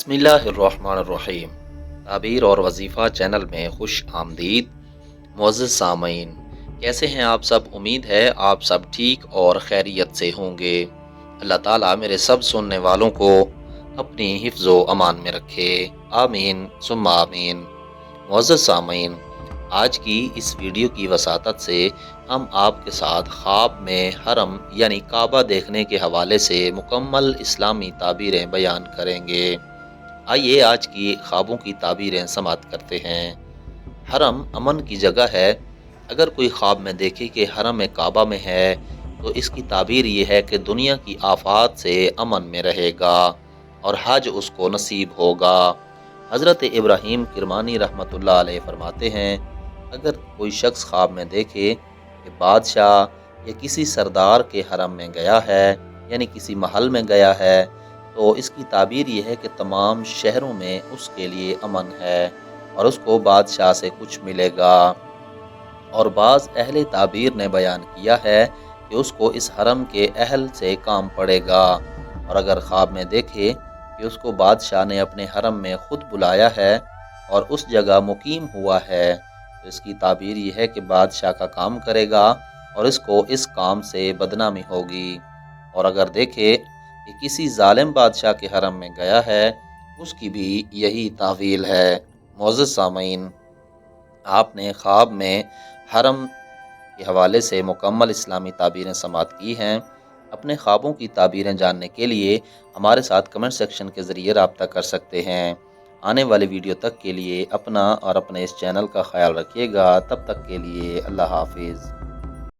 बिस्मिल्लाहिर्रहमानिर्रहीम। ताबीर और वजीफ़ा चैनल में खुश आमदीद। मुअज़्ज़ज़ सामईन, कैसे हैं आप सब? उम्मीद है आप सब ठीक और खैरियत से होंगे। अल्लाह ताला मेरे सब सुनने वालों को अपनी हिफ्ज़ व अमान में रखे, आमीन सुम्मा आमीन। मुअज़्ज़ज़ सामईन, आज की इस वीडियो की वसातत से हम आपके साथ ख्वाब में हरम यानी काबा देखने के हवाले से मुकम्मल इस्लामी ताबीरें बयान करेंगे। आइए आज की ख्वाबों की ताबीरें समाअत करते हैं। हरम अमन की जगह है। अगर कोई ख्वाब में देखे कि हरम काबा में है तो इसकी ताबीर ये है कि दुनिया की आफात से अमन में रहेगा और हज उसको नसीब होगा। हज़रत इब्राहीम किरमानी रहमतुल्लाह अलैह फरमाते हैं, अगर कोई शख्स ख्वाब में देखे कि बादशाह या किसी सरदार के हरम में गया है यानी किसी महल में गया है तो इसकी ताबीर ये है कि तमाम शहरों में उसके लिए अमन है और उसको बादशाह से कुछ मिलेगा। और बाज़ अहले ताबीर ने बयान किया है कि उसको इस हरम के अहल से काम पड़ेगा। और अगर ख्वाब में देखे कि उसको बादशाह ने अपने हरम में ख़ुद बुलाया है और उस जगह मुकीम हुआ है तो इसकी ताबीर ये है कि बादशाह का काम करेगा और इसको इस काम से बदनामी होगी। और अगर देखे कि किसी जालिम बादशाह के हरम में गया है उसकी भी यही तावील है। मुअज़्ज़ज़ सामईन, आपने ख्वाब में हरम के हवाले से मुकम्मल इस्लामी ताबीरें समाअत की हैं। अपने ख्वाबों की ताबीरें जानने के लिए हमारे साथ कमेंट सेक्शन के ज़रिए रब्ता कर सकते हैं। आने वाली वीडियो तक के लिए अपना और अपने इस चैनल का ख्याल रखिएगा। तब तक के लिए अल्लाह हाफिज़।